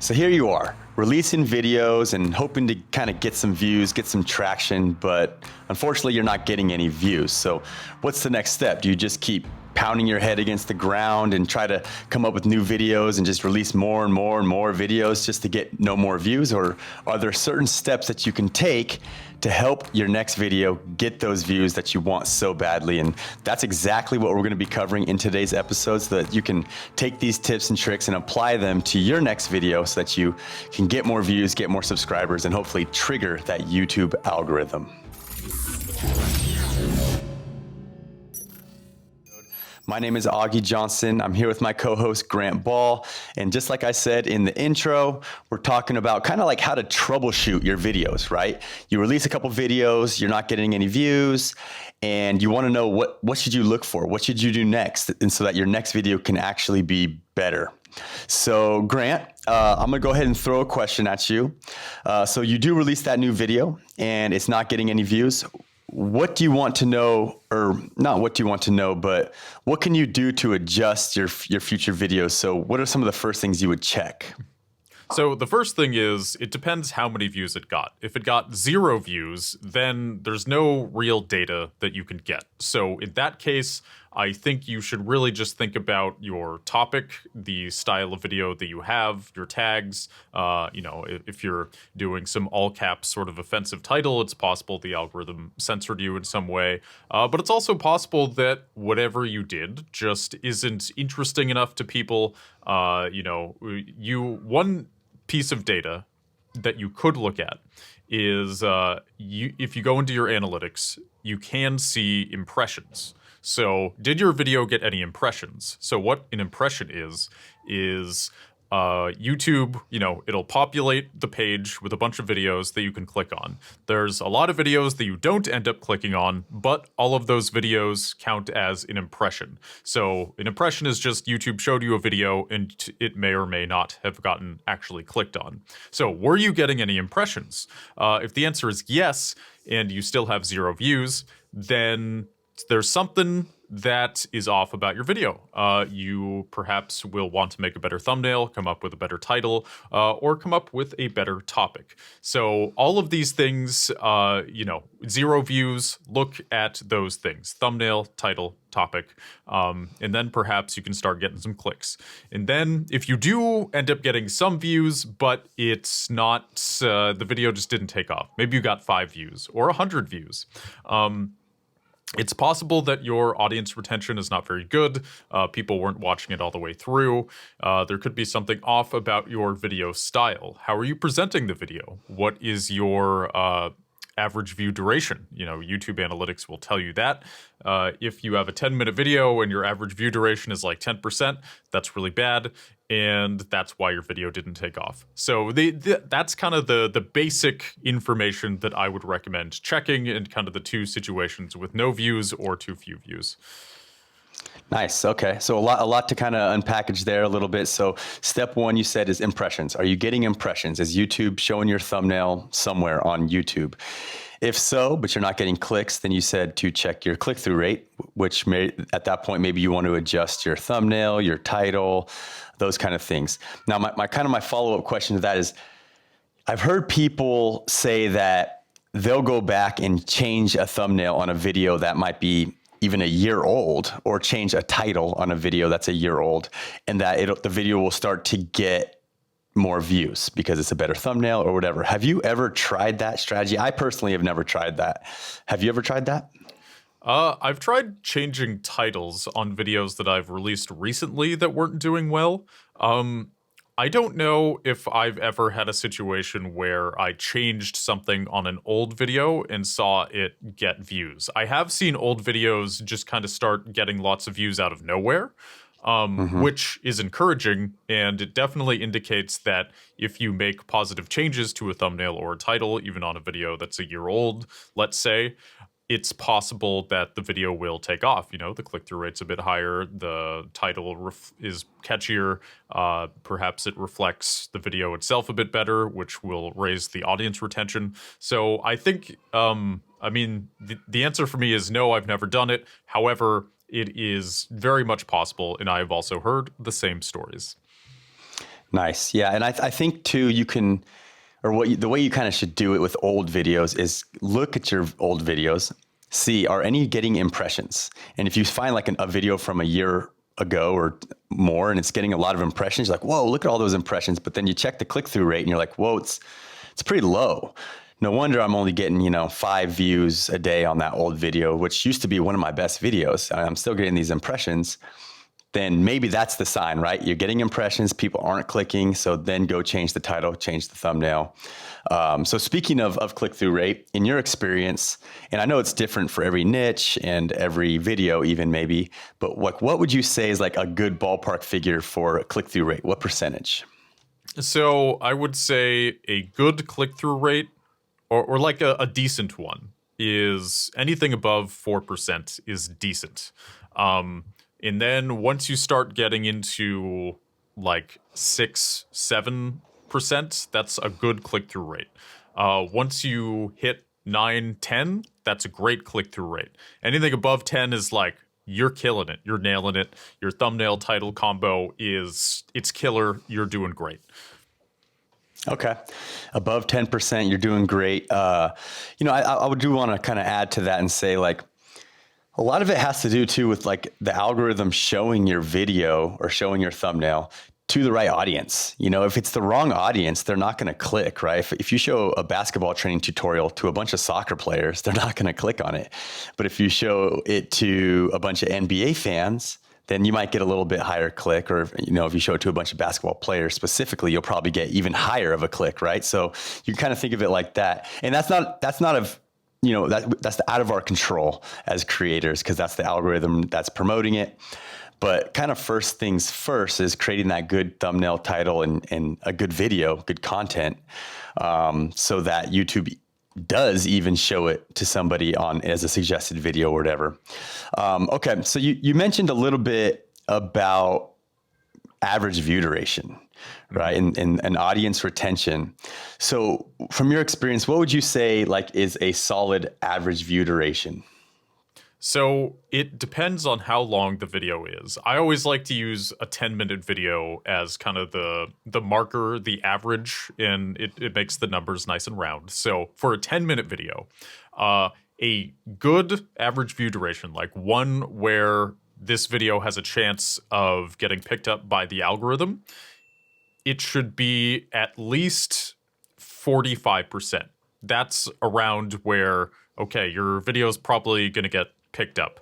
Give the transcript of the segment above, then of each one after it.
So here you are, releasing videos and hoping to kind of get some views, get some traction, but unfortunately you're not getting any views. So what's the next step? Do you just keep pounding your head against the ground and try to come up with new videos and just release more and more and more videos just to get no more views? Or are there certain steps that you can take to help your next video get those views that you want so badly? And that's exactly what we're going to be covering in today's episode, so that you can take these tips and tricks and apply them to your next video so that you can get more views, get more subscribers, and hopefully trigger that YouTube algorithm. My name is Augie Johnson. I'm here with my co-host Grant Ball. And just like I said in the intro, we're talking about kind of like how to troubleshoot your videos, right? You release a couple videos, you're not getting any views, and you want to know what should you look for? What should you do next? And so that your next video can actually be better. So Grant, I'm gonna go ahead and throw a question at you. So you do release that new video and it's not getting any views. What do you want to know, or not what do you want to know, but what can you do to adjust your future videos? So what are some of the first things you would check? So the first thing is, it depends how many views it got. If it got 0 views, then there's no real data that you can get. So in that case, I think you should really just think about your topic, the style of video that you have, your tags. If you're doing some all caps sort of offensive title, it's possible the algorithm censored you in some way. But it's also possible that whatever you did just isn't interesting enough to people. One piece of data that you could look at is if you go into your analytics, you can see impressions. So did your video get any impressions? So what an impression is YouTube, it'll populate the page with a bunch of videos that you can click on. There's a lot of videos that you don't end up clicking on, but all of those videos count as an impression. So an impression is just YouTube showed you a video and it may or may not have gotten actually clicked on. So were you getting any impressions? If the answer is yes, and you still have 0 views, then there's something that is off about your video. You perhaps will want to make a better thumbnail, come up with a better title, or come up with a better topic. So all of these things, 0 views, look at those things: thumbnail, title, topic, and then perhaps you can start getting some clicks. And then if you do end up getting some views, but it's not, the video just didn't take off, maybe you got 5 views or 100 views, it's possible that your audience retention is not very good. People weren't watching it all the way through. There could be something off about your video style. How are you presenting the video? What is your average view duration? YouTube analytics will tell you that. If you have a 10-minute video and your average view duration is like 10%, that's really bad, and that's why your video didn't take off. So that's kind of the basic information that I would recommend checking in kind of the 2 situations with no views or too few views. Nice. Okay. So a lot to kind of unpackage there a little bit. So step 1, you said, is impressions. Are you getting impressions? Is YouTube showing your thumbnail somewhere on YouTube? If so, but you're not getting clicks, then you said to check your click-through rate, which at that point, maybe you want to adjust your thumbnail, your title, those kind of things. Now, my follow-up question to that is, I've heard people say that they'll go back and change a thumbnail on a video that might be even a year old, or change a title on a video that's a year old, and that the video will start to get more views because it's a better thumbnail or whatever. Have you ever tried that strategy? I personally have never tried that. Have you ever tried that? I've tried changing titles on videos that I've released recently that weren't doing well. I don't know if I've ever had a situation where I changed something on an old video and saw it get views. I have seen old videos just kind of start getting lots of views out of nowhere, which is encouraging, and it definitely indicates that if you make positive changes to a thumbnail or a title, even on a video that's a year old, let's say, it's possible that the video will take off. The click-through rate's a bit higher, the title is catchier, perhaps it reflects the video itself a bit better, which will raise the audience retention. So I think, the answer for me is no, I've never done it. However, it is very much possible, and I have also heard the same stories. Nice. Yeah. And I think too, you can, or the way you kind of should do it with old videos is look at your old videos, see, are any getting impressions? And if you find like a video from a year ago or more and it's getting a lot of impressions, you're like, whoa, look at all those impressions. But then you check the click-through rate and you're like, whoa, it's pretty low. No wonder I'm only getting, 5 views a day on that old video, which used to be one of my best videos. I'm still getting these impressions. Then maybe that's the sign, right? You're getting impressions, people aren't clicking. So then go change the title, change the thumbnail. So speaking of click-through rate, in your experience, and I know it's different for every niche and every video even maybe, but what would you say is like a good ballpark figure for click-through rate? What percentage? So I would say a good click-through rate, or like a decent one, is anything above 4% is decent. And then once you start getting into like 6-7%, that's a good click-through rate. Once you hit 9-10, that's a great click-through rate. Anything above 10 is like, you're killing it. You're nailing it. Your thumbnail title combo it's killer. You're doing great. Okay. Above 10%, you're doing great. I do want to kind of add to that and say like, a lot of it has to do too with like the algorithm showing your video or showing your thumbnail to the right audience. If it's the wrong audience, they're not going to click, right? If you show a basketball training tutorial to a bunch of soccer players, they're not going to click on it. But if you show it to a bunch of NBA fans, then you might get a little bit higher click. Or, if you show it to a bunch of basketball players specifically, you'll probably get even higher of a click, right? So you kind of think of it like that. And that's not that's out of our control as creators, because that's the algorithm that's promoting it. But kind of first things first is creating that good thumbnail title and a good video, good content, so that YouTube does even show it to somebody as a suggested video or whatever. Okay, so you mentioned a little bit about average view duration, right? And audience retention. So from your experience, what would you say like is a solid average view duration? So it depends on how long the video is. I always like to use a 10-minute video as kind of the marker, the average, and it makes the numbers nice and round. So for a 10-minute video, a good average view duration, like one where this video has a chance of getting picked up by the algorithm, it should be at least 45%. That's around where, okay, your video is probably going to get picked up.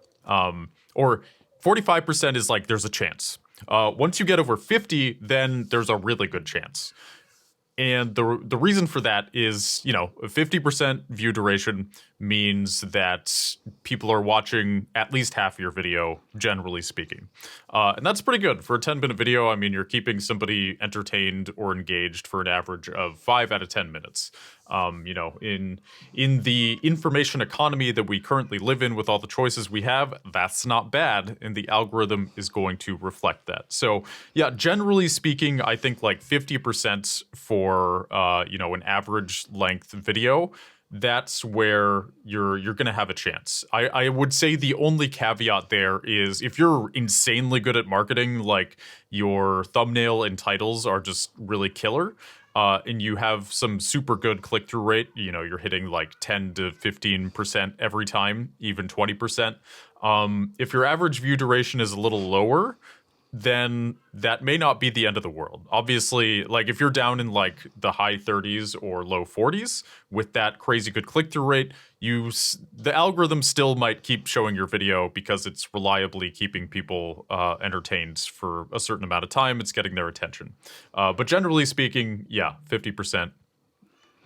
Or 45% is like there's a chance. Once you get over 50, then there's a really good chance. And the reason for that is, a 50% view duration means that people are watching at least half your video, generally speaking. And that's pretty good. For a 10-minute video, I mean, you're keeping somebody entertained or engaged for an average of 5 out of 10 minutes. In the information economy that we currently live in with all the choices we have, that's not bad, and the algorithm is going to reflect that. So, yeah, generally speaking, I think like 50% for an average length video, that's where you're going to have a chance. I would say the only caveat there is if you're insanely good at marketing, like your thumbnail and titles are just really killer, and you have some super good click-through rate, you're hitting like 10 to 15% every time, even 20%. If your average view duration is a little lower, then that may not be the end of the world. Obviously, like if you're down in like the high 30s or low 40s with that crazy good click-through rate, the algorithm still might keep showing your video because it's reliably keeping people entertained for a certain amount of time. It's getting their attention. But generally speaking, yeah, 50%.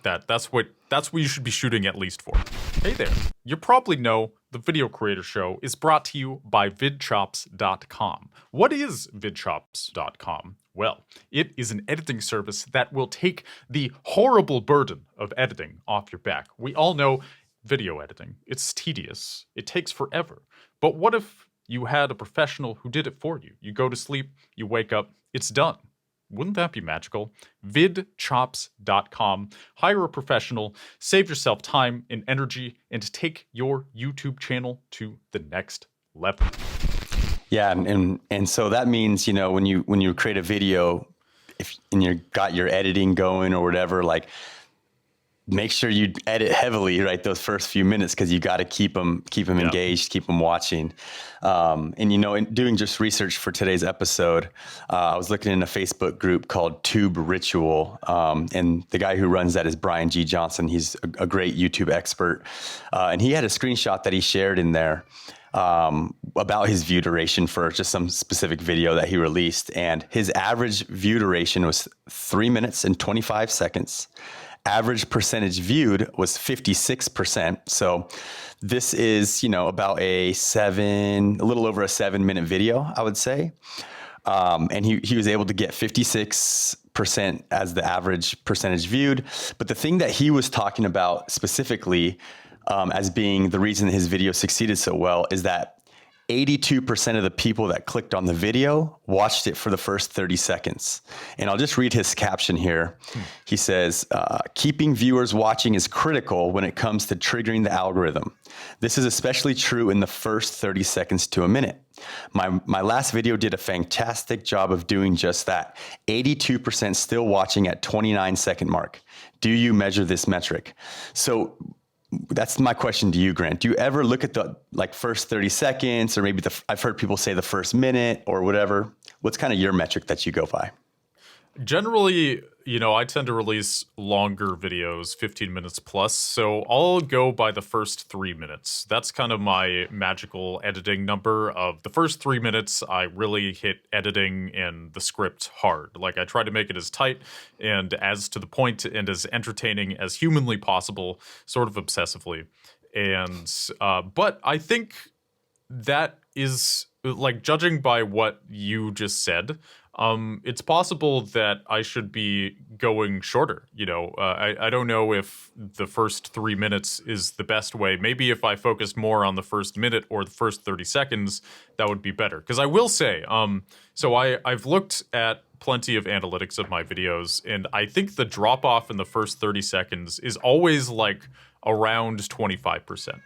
That's what you should be shooting at least for. Hey there. You probably know the Video Creator Show is brought to you by vidchops.com. What is vidchops.com? Well, it is an editing service that will take the horrible burden of editing off your back. We all know video editing. It's tedious. It takes forever. But what if you had a professional who did it for you? You go to sleep, you wake up, it's done. Wouldn't that be magical? vidchops.com. Hire a professional, save yourself time and energy, and take your YouTube channel to the next level. Yeah, and so that means, when you create a video, if and you got your editing going or whatever, like make sure you edit heavily, right? Those first few minutes, because you got to keep them engaged, keep them watching. And you know, in doing just research for today's episode, I was looking in a Facebook group called Tube Ritual, and the guy who runs that is Brian G. Johnson. He's a great YouTube expert, and he had a screenshot that he shared in there about his view duration for just some specific video that he released, and his average view duration was 3 minutes and 25 seconds. Average percentage viewed was 56%. So this is, you know, about a little over a 7-minute video, I would say. And he was able to get 56% as the average percentage viewed. But the thing that he was talking about specifically as being the reason his video succeeded so well is that 82% of the people that clicked on the video watched it for the first 30 seconds. And I'll just read his caption here. He says, keeping viewers watching is critical when it comes to triggering the algorithm. This is especially true in the first 30 seconds to a minute. My last video did a fantastic job of doing just that. 82% still watching at 29-second mark. Do you measure this metric? So that's my question to you, Grant. Do you ever look at the first 30 seconds or maybe I've heard people say the first minute or whatever? What's kind of your metric that you go by? Generally, you know, I tend to release longer videos, 15 minutes plus, so I'll go by the first 3 minutes. That's kind of my magical editing number. Of the first 3 minutes, I really hit editing and the script hard. Like, I try to make it as tight and as to the point and as entertaining as humanly possible, sort of obsessively. And but I think that is, like, judging by what you just said, it's possible that I should be going shorter. You know, I don't know if the first 3 minutes is the best way. Maybe if I focused more on the first minute or the first 30 seconds, that would be better. Because I will say, so I've looked at plenty of analytics of my videos, and I think the drop off in the first 30 seconds is always like around 25%,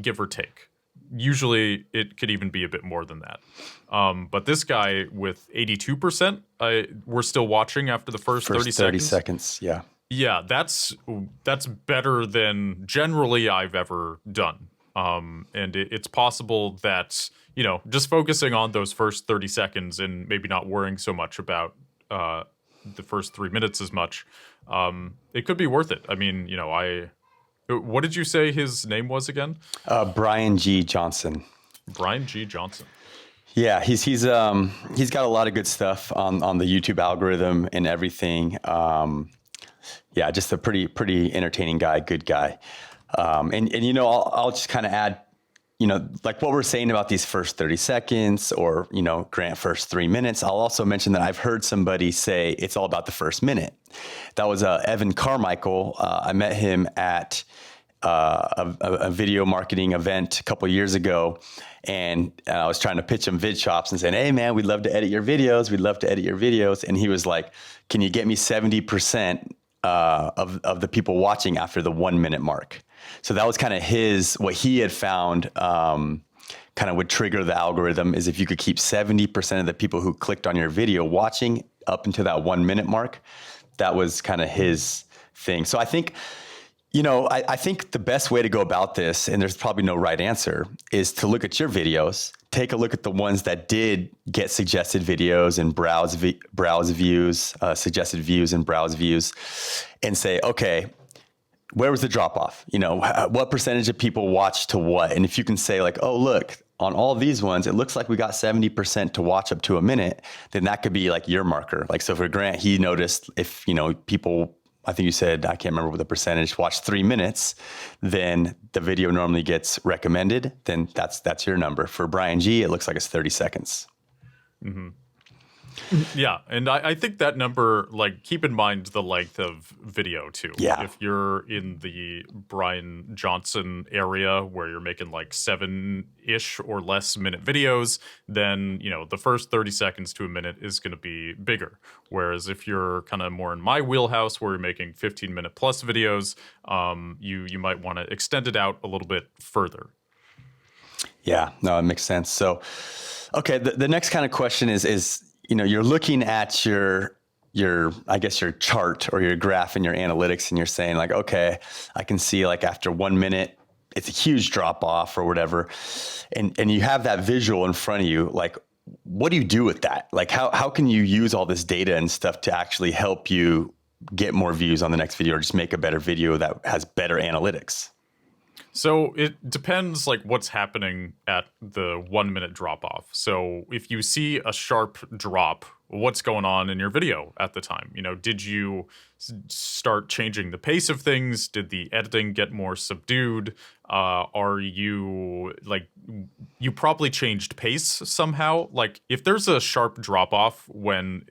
give or take. Usually it could even be a bit more than that. But this guy with 82%, we're still watching after the first 30 seconds. 30 seconds, yeah. Yeah, that's better than generally I've ever done. And it's possible that, you know, just focusing on those first 30 seconds and maybe not worrying so much about the first 3 minutes as much, it could be worth it. I mean, you know, what did you say his name was again? Brian G. Johnson. Brian G. Johnson. Yeah, he's got a lot of good stuff on the YouTube algorithm and everything. Yeah, just a pretty entertaining guy, good guy. And you know, I'll just kind of add, you know, like what we're saying about these first 30 seconds or, you know, Grant, first 3 minutes. I'll also mention that I've heard somebody say it's all about the first minute. That was Evan Carmichael. I met him at a video marketing event a couple of years ago. And I was trying to pitch him VidShops and saying, hey, man, we'd love to edit your videos. We'd love to edit your videos. And he was like, can you get me 70% of the people watching after the 1 minute mark? So that was kind of what he had found kind of would trigger the algorithm is if you could keep 70% of the people who clicked on your video watching up into that 1 minute mark. That was kind of his thing. So I think, you know, I think the best way to go about this, and there's probably no right answer, is to look at your videos, take a look at the ones that did get suggested videos and browse views, suggested views and browse views, and say, okay, where was the drop off? You know, what percentage of people watched to what? And if you can say like, oh, look, on all these ones, it looks like we got 70% to watch up to a minute, then that could be like your marker. Like, so for Grant, he noticed if, you know, people, I think you said, I can't remember what the percentage, watch 3 minutes, then the video normally gets recommended. Then that's your number. For Brian G, it looks like it's 30 seconds. Mm-hmm. Yeah, and I think that number, like, keep in mind the length of video too. Yeah. If you're in the Brian Johnson area where you're making like 7-ish or less minute videos, then, you know, the first 30 seconds to a minute is going to be bigger. Whereas if you're kind of more in my wheelhouse where you're making 15-minute plus videos, you might want to extend it out a little bit further. Yeah, no, it makes sense. So, okay, the next kind of question is, you know, you're looking at your I guess your chart or your graph in your analytics, and you're saying like, okay, I can see like after 1 minute, it's a huge drop off or whatever. And you have that visual in front of you. Like, what do you do with that? Like, how can you use all this data and stuff to actually help you get more views on the next video or just make a better video that has better analytics? So it depends like what's happening at the 1 minute drop off. So if you see a sharp drop, what's going on in your video at the time? You know, did you start changing the pace of things? Did the editing get more subdued? Are you like, you probably changed pace somehow? Like if there's a sharp drop off when,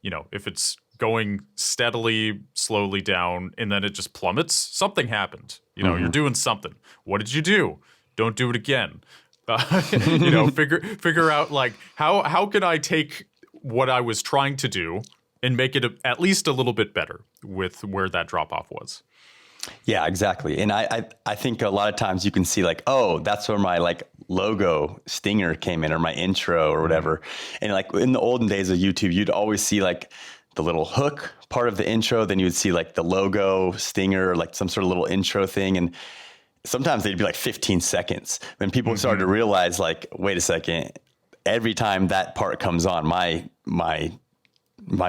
you know, if it's going steadily, slowly down, and then it just plummets, something happened. You know, you're doing something. What did you do? Don't do it again. You know, figure out like how can I take what I was trying to do and make it at least a little bit better with where that drop off was. Yeah, exactly. And I think a lot of times you can see like, oh, that's where my like logo stinger came in or my intro or whatever. And like in the olden days of YouTube, you'd always see like the little hook part of the intro, then you would see like the logo stinger or like some sort of little intro thing. And sometimes they'd be like 15 seconds. When people started to realize like, wait a second, every time that part comes on, my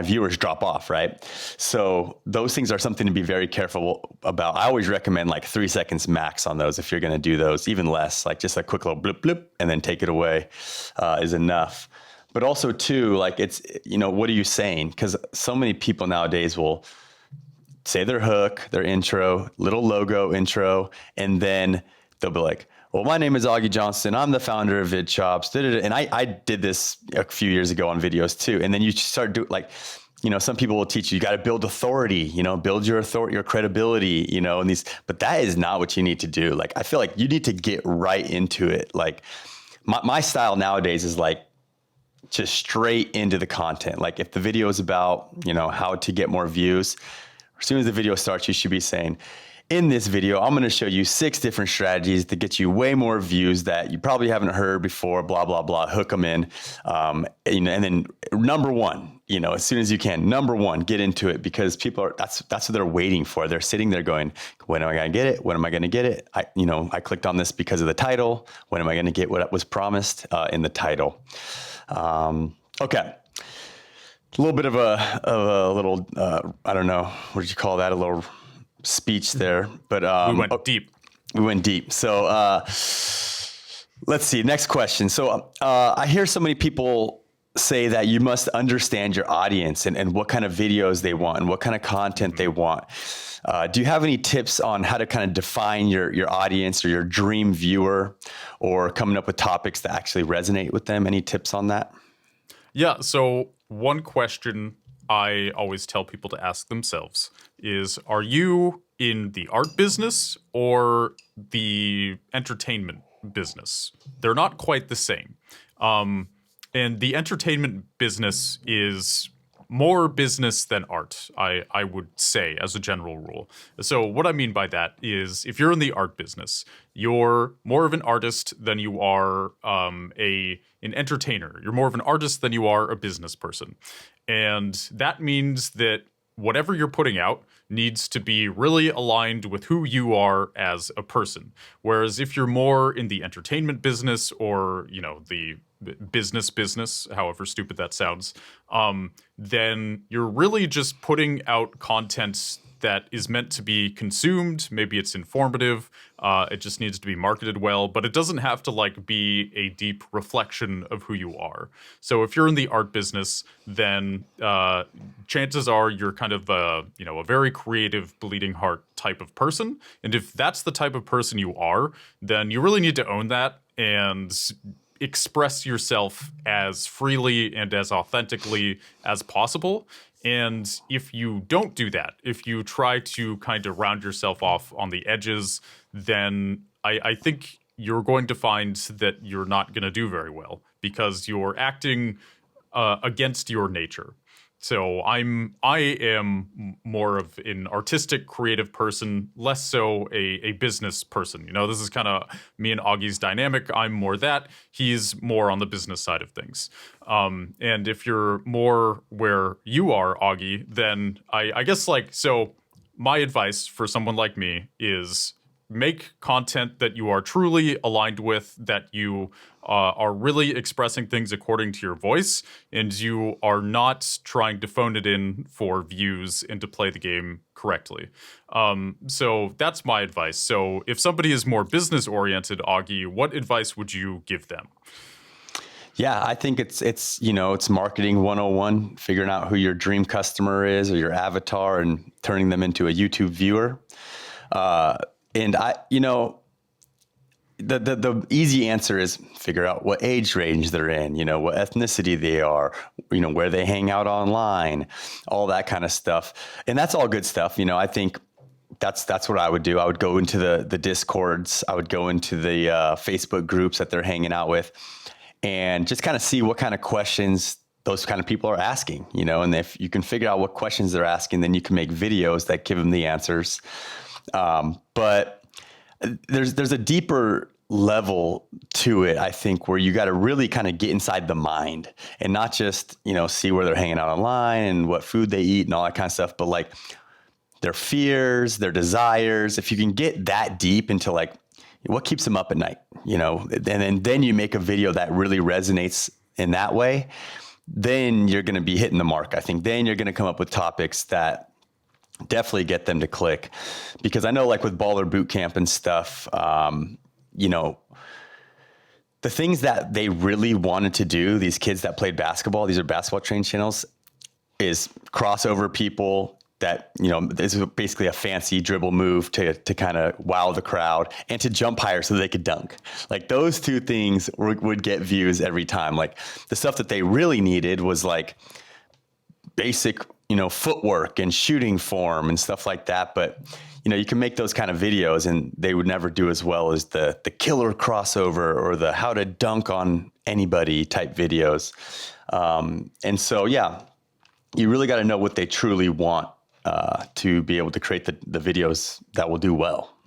viewers drop off, right? So those things are something to be very careful about. I always recommend like 3 seconds max on those if you're going to do those, even less, like just a quick little blip, blip, and then take it away is enough. But also too, like it's, you know, what are you saying? Because so many people nowadays will say their hook, their intro, little logo intro, and then they'll be like, well, my name is Augie Johnston. I'm the founder of VidChops. And I did this a few years ago on videos too. And then you start doing like, you know, some people will teach you got to build authority, you know, build your authority, your credibility, you know, and these, but that is not what you need to do. Like, I feel like you need to get right into it. Like my style nowadays is like, just straight into the content. Like if the video is about, you know, how to get more views, as soon as the video starts, you should be saying, in this video, I'm going to show you 6 different strategies to get you way more views that you probably haven't heard before, blah, blah, blah, hook them in. And then number one, you know, as soon as you can, number one, get into it because people are, that's what they're waiting for. They're sitting there going, when am I going to get it? When am I going to get it? I clicked on this because of the title. When am I going to get what was promised in the title? Okay. A little bit of a little, I don't know, what did you call that? A little speech there, but, we went deep. We went deep. So, let's see. Next question. So, I hear so many people say that you must understand your audience and what kind of videos they want and what kind of content they want. Do you have any tips on how to kind of define your audience or your dream viewer or coming up with topics that actually resonate with them? Any tips on that? Yeah. So one question I always tell people to ask themselves is, are you in the art business or the entertainment business? They're not quite the same. And the entertainment business is more business than art, I would say, as a general rule. So what I mean by that is if you're in the art business, you're more of an artist than you are an entertainer. You're more of an artist than you are a business person. And that means that whatever you're putting out needs to be really aligned with who you are as a person. Whereas if you're more in the entertainment business or, you know, the business, however stupid that sounds, then you're really just putting out content that is meant to be consumed. Maybe it's informative. It just needs to be marketed well, but it doesn't have to like be a deep reflection of who you are. So if you're in the art business, then chances are you're kind of a very creative, bleeding heart type of person. And if that's the type of person you are, then you really need to own that and express yourself as freely and as authentically as possible. And if you don't do that, if you try to kind of round yourself off on the edges, then I think you're going to find that you're not going to do very well because you're acting against your nature. So I am more of an artistic, creative person, less so a business person. You know, this is kind of me and Augie's dynamic. I'm more that. He's more on the business side of things. And if you're more where you are, Augie, then I guess like, so my advice for someone like me is make content that you are truly aligned with, that you are really expressing things according to your voice, and you are not trying to phone it in for views and to play the game correctly. So that's my advice. So if somebody is more business oriented, Augie, what advice would you give them? Yeah, I think it's marketing 101, figuring out who your dream customer is or your avatar and turning them into a YouTube viewer. And the easy answer is figure out what age range they're in, what ethnicity they are, where they hang out online, all that kind of stuff. And that's all good stuff. I think that's what I would do. I would go into the Discords. I would go into the Facebook groups that they're hanging out with and just kind of see what kind of questions those kind of people are asking, and if you can figure out what questions they're asking, then you can make videos that give them the answers. But there's a deeper level to it, I think, where you got to really kind of get inside the mind and not just, see where they're hanging out online and what food they eat and all that kind of stuff, but like their fears, their desires. If you can get that deep into like what keeps them up at night, and then you make a video that really resonates in that way, then you're going to be hitting the mark. I think then you're going to come up with topics that definitely get them to click, because I know like with Baller Bootcamp and stuff, the things that they really wanted to do, these kids that played basketball, these are basketball training channels, is crossover people that, this is basically a fancy dribble move to kind of wow the crowd, and to jump higher so they could dunk. Like those two things would get views every time. Like the stuff that they really needed was like basic, footwork and shooting form and stuff like that. But, you can make those kind of videos and they would never do as well as the killer crossover or the how to dunk on anybody type videos. And so, yeah, you really got to know what they truly want to be able to create the videos that will do well.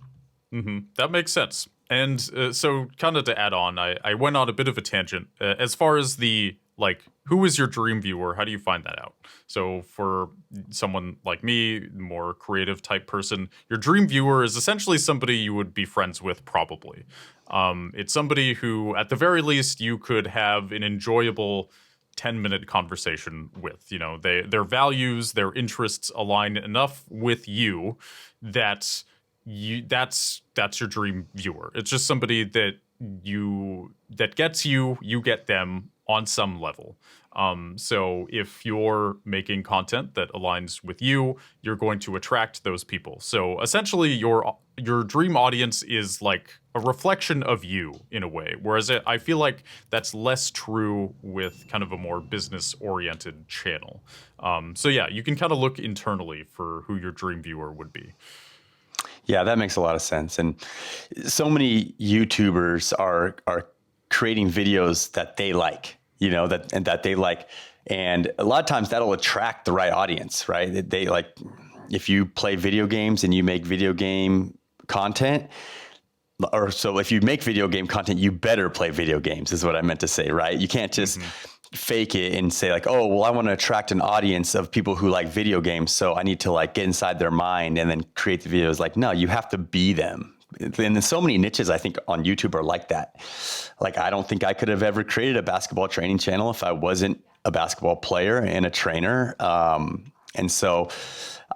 Mm-hmm. That makes sense. And so kind of to add on, I went on a bit of a tangent as far as the, like, who is your dream viewer? How do you find that out? So for someone like me, more creative type person, your dream viewer is essentially somebody you would be friends with probably. It's somebody who, at the very least, you could have an enjoyable 10-minute conversation with. Their values, their interests align enough with you that that's your dream viewer. It's just somebody that gets you get them on some level. So if you're making content that aligns with you, you're going to attract those people. So essentially your dream audience is like a reflection of you in a way. Whereas I feel like that's less true with kind of a more business oriented channel. So yeah, you can kind of look internally for who your dream viewer would be. Yeah, that makes a lot of sense. And so many YouTubers are creating videos that they like, that they like. And a lot of times that'll attract the right audience, right? They like, if you play video games and you make video game content, or so if you make video game content, you better play video games is what I meant to say, right? You can't just fake it and say like, oh, well, I want to attract an audience of people who like video games, so I need to like get inside their mind and then create the videos. Like, no, you have to be them. And there's so many niches, I think, on YouTube are like that. Like, I don't think I could have ever created a basketball training channel if I wasn't a basketball player and a trainer. And so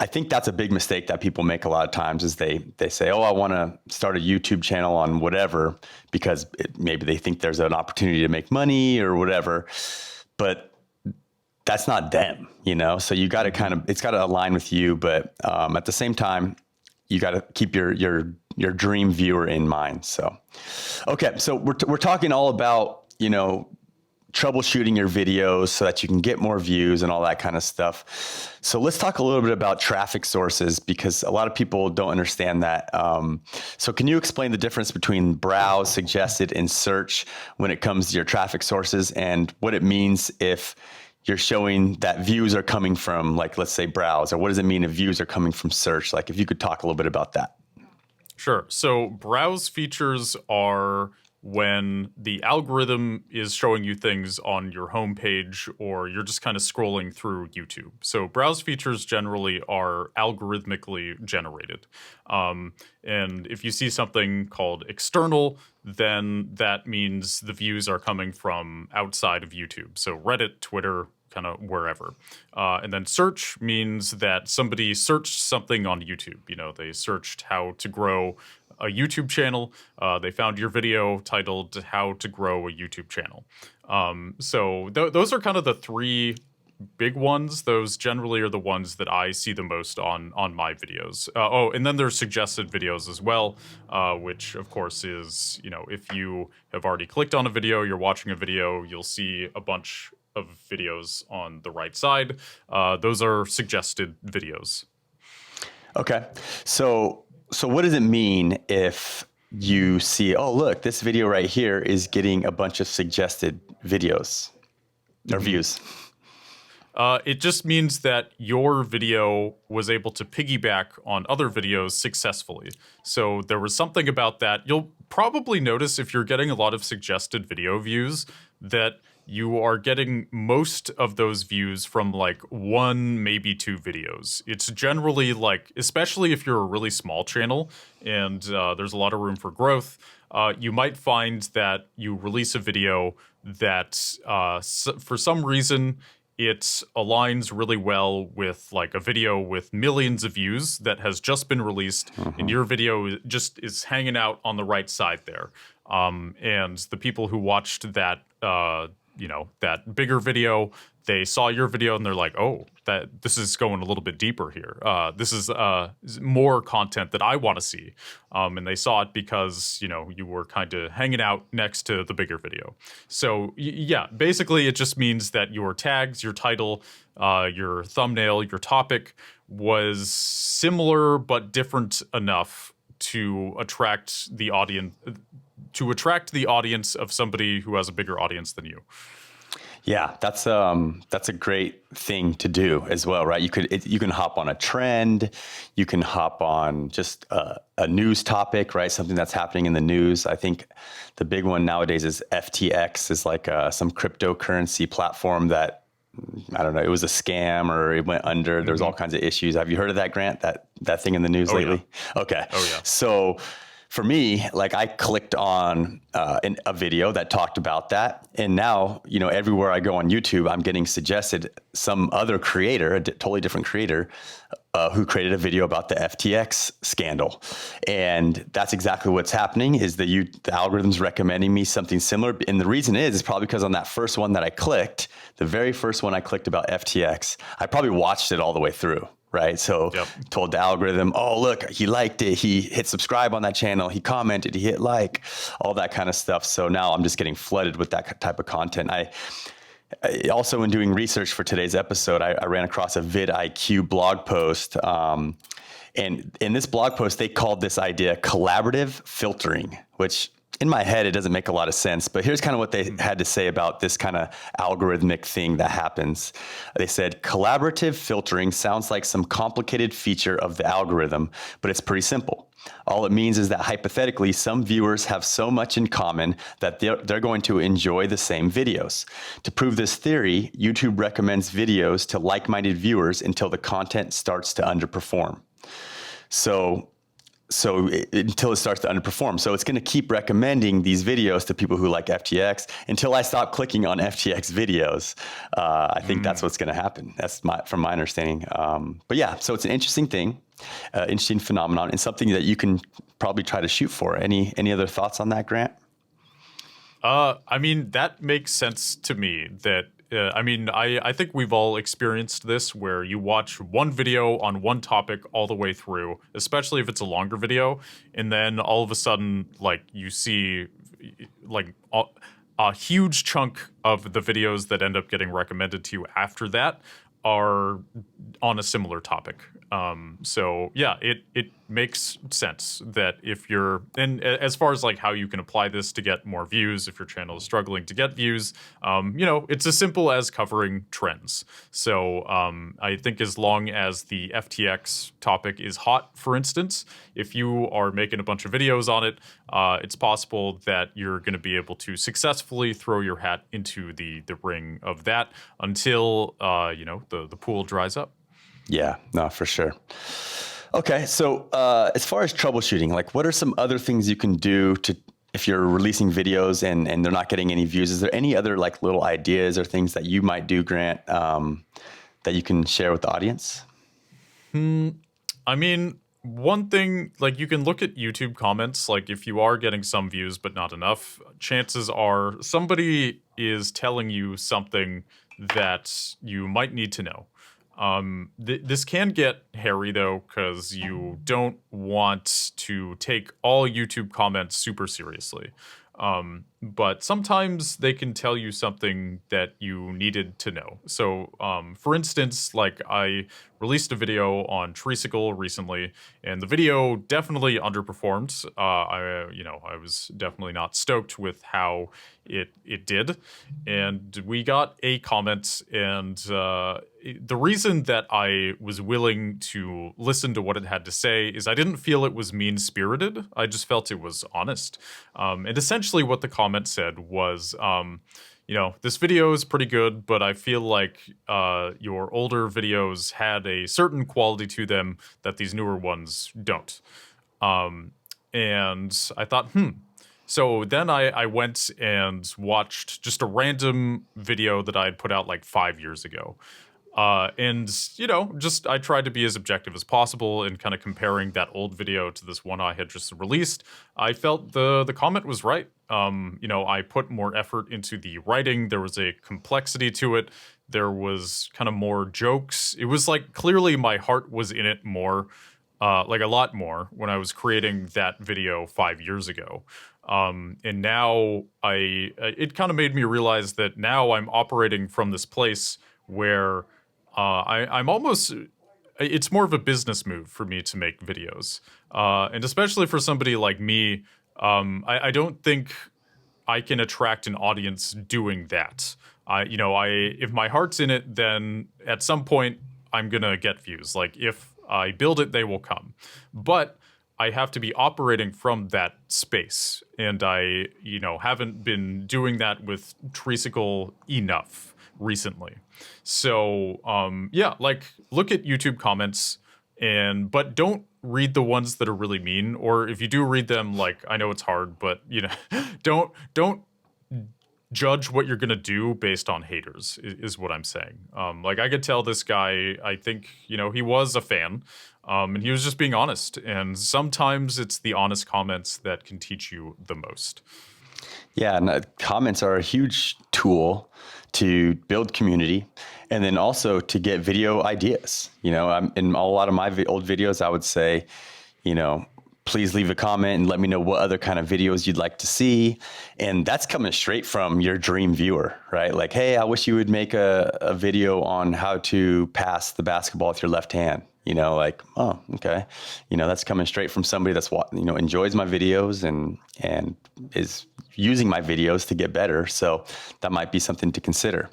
I think that's a big mistake that people make a lot of times is they say, oh, I want to start a YouTube channel on whatever, because maybe they think there's an opportunity to make money or whatever. But that's not them, So you got to it's got to align with you. But at the same time, you got to keep your dream viewer in mind. So, okay. So we're talking all about, troubleshooting your videos so that you can get more views and all that kind of stuff. So let's talk a little bit about traffic sources, because a lot of people don't understand that. So can you explain the difference between browse, suggested, and search when it comes to your traffic sources, and what it means if you're showing that views are coming from, like, let's say browse, or what does it mean if views are coming from search? Like, if you could talk a little bit about that. Sure. So browse features are when the algorithm is showing you things on your homepage or you're just kind of scrolling through YouTube. So browse features generally are algorithmically generated. And if you see something called external, then that means the views are coming from outside of YouTube. So Reddit, Twitter, kind of wherever. And then search means that somebody searched something on YouTube. You know, they searched how to grow a YouTube channel. They found your video titled "How to Grow a YouTube Channel." So those are kind of the three big ones. Those generally are the ones that I see the most on my videos. And then there's suggested videos as well, which of course is, you know, if you have already clicked on a video, you're watching a video, you'll see a bunch of videos on the right side. Those are suggested videos. Okay. So what does it mean if you see, oh, look, this video right here is getting a bunch of suggested videos or views? It just means that your video was able to piggyback on other videos successfully. So there was something about that. You'll probably notice if you're getting a lot of suggested video views that you are getting most of those views from like one, maybe two videos. It's generally like, especially if you're a really small channel and there's a lot of room for growth, you might find that you release a video that for some reason it aligns really well with like a video with millions of views that has just been released, and your video just is hanging out on the right side there. And the people who watched that, that bigger video, they saw your video and they're like, oh, this is going a little bit deeper here. This is more content that I want to see. And they saw it because, you were kind of hanging out next to the bigger video. So yeah, basically it just means that your tags, your title, your thumbnail, your topic was similar but different enough to attract the audience of somebody who has a bigger audience than you. Yeah, that's a great thing to do as well, right? You can hop on a trend, you can hop on just a news topic, right? Something that's happening in the news. I think the big one nowadays is FTX, is like some cryptocurrency platform that, I don't know, it was a scam or it went under. There was all kinds of issues. Have you heard of that, Grant? That thing in the news lately? Yeah. Okay. Oh yeah. So for me, like, I clicked on a video that talked about that, and now, everywhere I go on YouTube, I'm getting suggested some other creator, a totally different creator, who created a video about the FTX scandal. And that's exactly what's happening, is the algorithm's recommending me something similar. And the reason is probably because on that first one that I clicked, the very first one I clicked about FTX, I probably watched it all the way through. Right. So told the algorithm, oh, look, he liked it. He hit subscribe on that channel. He commented, he hit like, all that kind of stuff. So now I'm just getting flooded with that type of content. I also, in doing research for today's episode, I ran across a vidIQ blog post. And in this blog post, they called this idea collaborative filtering, which in my head, it doesn't make a lot of sense, but here's kind of what they had to say about this kind of algorithmic thing that happens. They said, collaborative filtering sounds like some complicated feature of the algorithm, but it's pretty simple. All it means is that hypothetically, some viewers have so much in common that they're going to enjoy the same videos. To prove this theory, YouTube recommends videos to like-minded viewers until the content starts to underperform. So until it starts to underperform. So it's going to keep recommending these videos to people who like FTX until I stop clicking on FTX videos. I think that's what's going to happen. That's from my understanding. But yeah, so it's an interesting thing, interesting phenomenon, and something that you can probably try to shoot for. Any other thoughts on that, Grant? That makes sense to me. I think we've all experienced this, where you watch one video on one topic all the way through, especially if it's a longer video, and then all of a sudden, like, you see like a huge chunk of the videos that end up getting recommended to you after that are on a similar topic. So yeah, it makes sense that if you're, and as far as like how you can apply this to get more views, if your channel is struggling to get views, it's as simple as covering trends. So I think as long as the FTX topic is hot, for instance, if you are making a bunch of videos on it, it's possible that you're going to be able to successfully throw your hat into the ring of that until the pool dries up. Yeah, no, for sure. Okay, so as far as troubleshooting, like what are some other things you can do to, if you're releasing videos and they're not getting any views, is there any other like little ideas or things that you might do, Grant, that you can share with the audience? I mean, one thing, like you can look at YouTube comments, like if you are getting some views but not enough, chances are somebody is telling you something that you might need to know. This can get hairy though, because you don't want to take all YouTube comments super seriously. But sometimes they can tell you something that you needed to know. So, for instance, like I released a video on Treesicle recently, and the video definitely underperformed. I was definitely not stoked with how it did, and we got a comment, and the reason that I was willing to listen to what it had to say is I didn't feel it was mean-spirited. I just felt it was honest. And essentially what the comment said was, this video is pretty good, but I feel like your older videos had a certain quality to them that these newer ones don't. And I thought, So then I went and watched just a random video that I had put out like 5 years ago. I tried to be as objective as possible in kind of comparing that old video to this one I had just released. I felt the comment was right. I put more effort into the writing. There was a complexity to it. There was kind of more jokes. It was like clearly my heart was in it more, like a lot more when I was creating that video 5 years ago. And now it kind of made me realize that now I'm operating from this place where I'm almost, it's more of a business move for me to make videos. And especially for somebody like me, I don't think I can attract an audience doing that. If my heart's in it, then at some point I'm going to get views. Like if I build it, they will come. But I have to be operating from that space. And I, haven't been doing that with Treesicle enough recently. So, look at YouTube comments but don't read the ones that are really mean, or if you do read them, like, I know it's hard, but don't judge what you're going to do based on haters is what I'm saying. I could tell this guy, I think, he was a fan, and he was just being honest. And sometimes it's the honest comments that can teach you the most. Yeah, and comments are a huge tool to build community, and then also to get video ideas. In a lot of my old videos, I would say, please leave a comment and let me know what other kind of videos you'd like to see. And that's coming straight from your dream viewer, right? Like, hey, I wish you would make a video on how to pass the basketball with your left hand. Oh, okay. That's coming straight from somebody that's, enjoys my videos and is using my videos to get better. So that might be something to consider.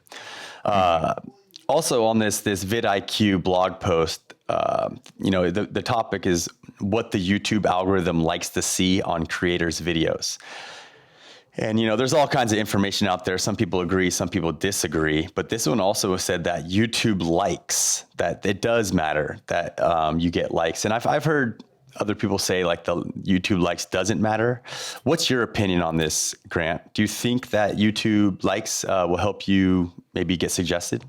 Also on this vidIQ blog post, the topic is what the YouTube algorithm likes to see on creators' videos. And, there's all kinds of information out there. Some people agree, some people disagree. But this one also said that YouTube likes, that it does matter that you get likes. And I've heard other people say like the YouTube likes doesn't matter. What's your opinion on this, Grant? Do you think that YouTube likes will help you maybe get suggested?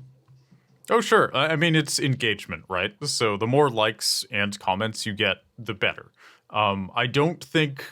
Oh, sure. I mean, it's engagement, right? So the more likes and comments you get, the better. I don't think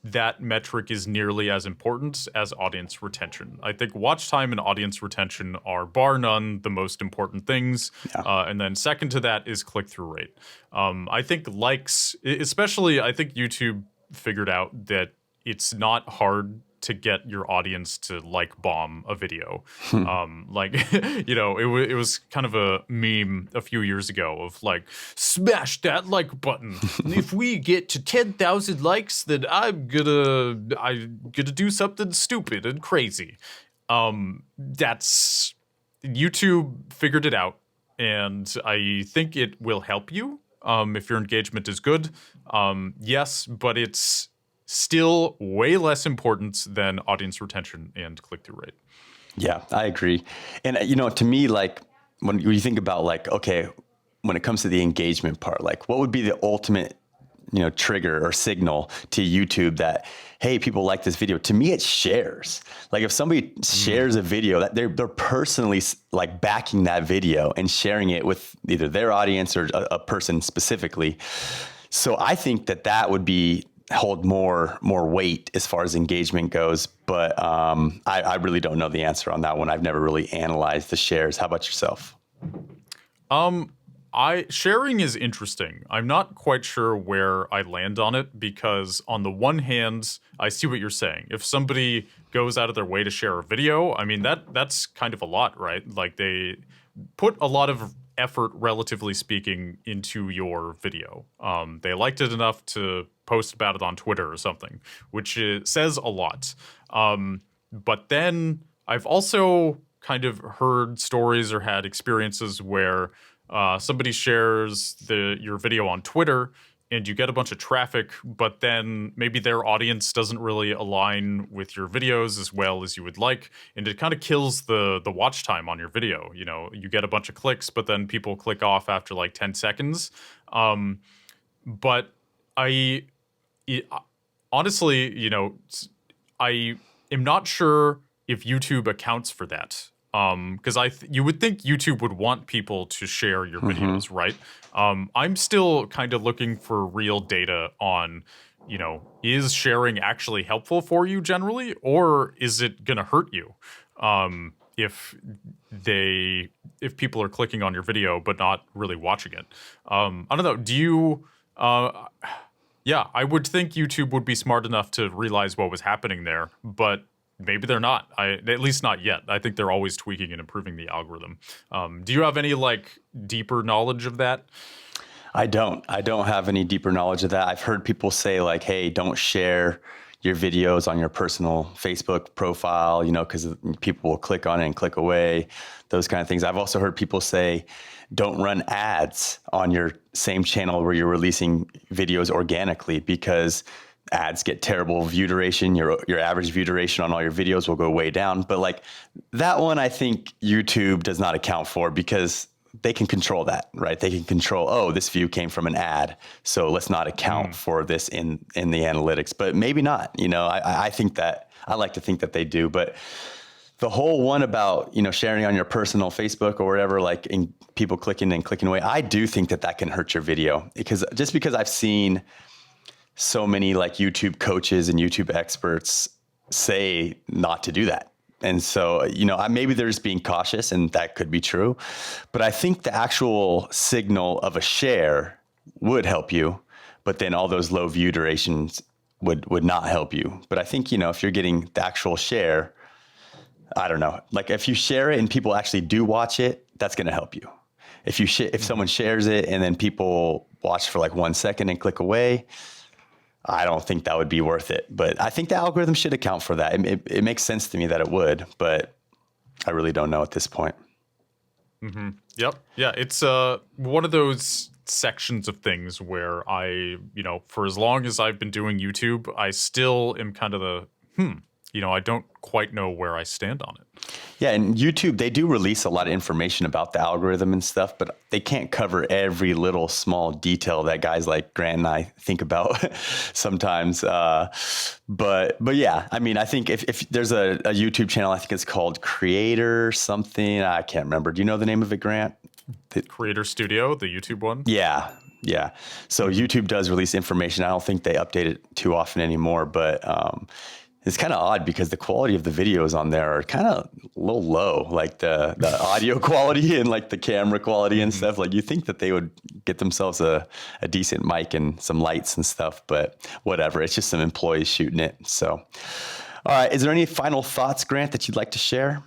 that metric is nearly as important as audience retention. I think watch time and audience retention are bar none the most important things. Yeah. And then second to that is click-through rate. I think likes, especially I think YouTube figured out that it's not hard to get your audience to like bomb a video. Like, it was kind of a meme a few years ago of like, smash that like button. If we get to 10,000 likes, then I'm gonna do something stupid and crazy. That's YouTube figured it out, and I think it will help you if your engagement is good. Yes, but it's still way less important than audience retention and click-through rate. Yeah, I agree. And, to me, like when you think about like, okay, when it comes to the engagement part, like what would be the ultimate, trigger or signal to YouTube that, hey, people like this video? To me, it's shares. Like if somebody shares a video, that they're personally like backing that video and sharing it with either their audience or a person specifically. So I think that would hold more weight as far as engagement goes. But I really don't know the answer on that one. I've never really analyzed the shares. How about yourself? Sharing is interesting. I'm not quite sure where I land on it, because on the one hand, I see what you're saying. If somebody goes out of their way to share a video, I mean, that's kind of a lot, right? Like they put a lot of effort, relatively speaking, into your video. They liked it enough to post about it on Twitter or something, which says a lot. But then I've also kind of heard stories or had experiences where somebody shares your video on Twitter and you get a bunch of traffic, but then maybe their audience doesn't really align with your videos as well as you would like, and it kind of kills the watch time on your video. You get a bunch of clicks, but then people click off after like 10 seconds. But honestly, I am not sure if YouTube accounts for that. Because you would think YouTube would want people to share your videos, right? I'm still kind of looking for real data on, is sharing actually helpful for you generally, or is it going to hurt you if people are clicking on your video but not really watching it? I don't know. Do you? Yeah, I would think YouTube would be smart enough to realize what was happening there, but maybe they're not. At least not yet. I think they're always tweaking and improving the algorithm. Do you have any like deeper knowledge of that? I don't have any deeper knowledge of that. I've heard people say like, hey, don't share your videos on your personal Facebook profile, because people will click on it and click away, those kind of things. I've also heard people say, don't run ads on your same channel where you're releasing videos organically, because ads get terrible view duration. Your average view duration on all your videos will go way down. But like that one, I think YouTube does not account for, because they can control that, right? They can control, oh, this view came from an ad, so let's not account for this in the analytics. But maybe not. I think that, I like to think that they do. But the whole one about, sharing on your personal Facebook or whatever, like in people clicking and clicking away, I do think that can hurt your video, because I've seen so many like YouTube coaches and YouTube experts say not to do that. And so, maybe they're just being cautious, and that could be true. But I think the actual signal of a share would help you, but then all those low view durations would not help you. But I think, if you're getting the actual share, I don't know, like if you share it and people actually do watch it, that's going to help you. If someone shares it and then people watch for like 1 second and click away, I don't think that would be worth it. But I think the algorithm should account for that. It makes sense to me that it would, but I really don't know at this point. Mm-hmm. Yep. Yeah, it's one of those sections of things where I, for as long as I've been doing YouTube, I still am kind of I don't quite know where I stand on it. Yeah, and YouTube, they do release a lot of information about the algorithm and stuff, but they can't cover every little small detail that guys like Grant and I think about sometimes. But yeah, I mean, I think if there's a YouTube channel, I think it's called Creator something. I can't remember. Do you know the name of it, Grant? Creator Studio, the YouTube one? Yeah. So YouTube does release information. I don't think they update it too often anymore, but it's kind of odd because the quality of the videos on there are kind of a little low, like the audio quality and like the camera quality and stuff. Like you think that they would get themselves a decent mic and some lights and stuff, but whatever. It's just some employees shooting it. So, All right. Is there any final thoughts, Grant, that you'd like to share?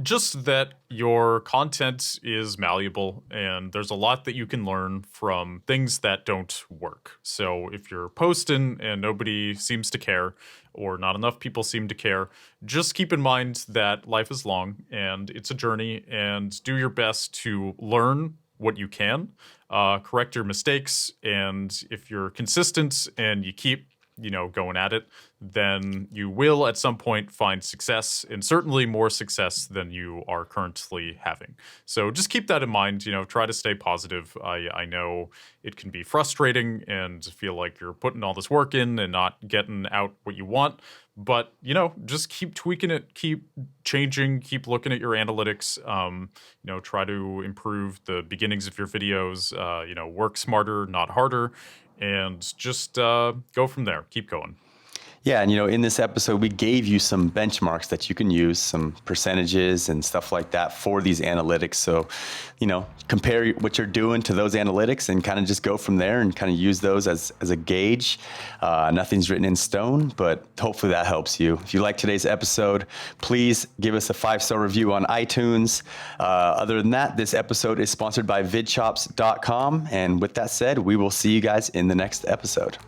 Just that your content is malleable and there's a lot that you can learn from things that don't work. So if you're posting and nobody seems to care or not enough people seem to care, just keep in mind that life is long and it's a journey, and do your best to learn what you can, correct your mistakes, and if you're consistent and you keep going at it, then you will at some point find success, and certainly more success than you are currently having. So just keep that in mind, try to stay positive. I know it can be frustrating and feel like you're putting all this work in and not getting out what you want. But, just keep tweaking it, keep changing, keep looking at your analytics, try to improve the beginnings of your videos, work smarter, not harder, and just go from there. Keep going. Yeah, and in this episode, we gave you some benchmarks that you can use, some percentages and stuff like that for these analytics. So, compare what you're doing to those analytics and kind of just go from there and kind of use those as a gauge. Nothing's written in stone, but hopefully that helps you. If you like today's episode, please give us a 5-star review on iTunes. Other than that, this episode is sponsored by vidchops.com. And with that said, we will see you guys in the next episode.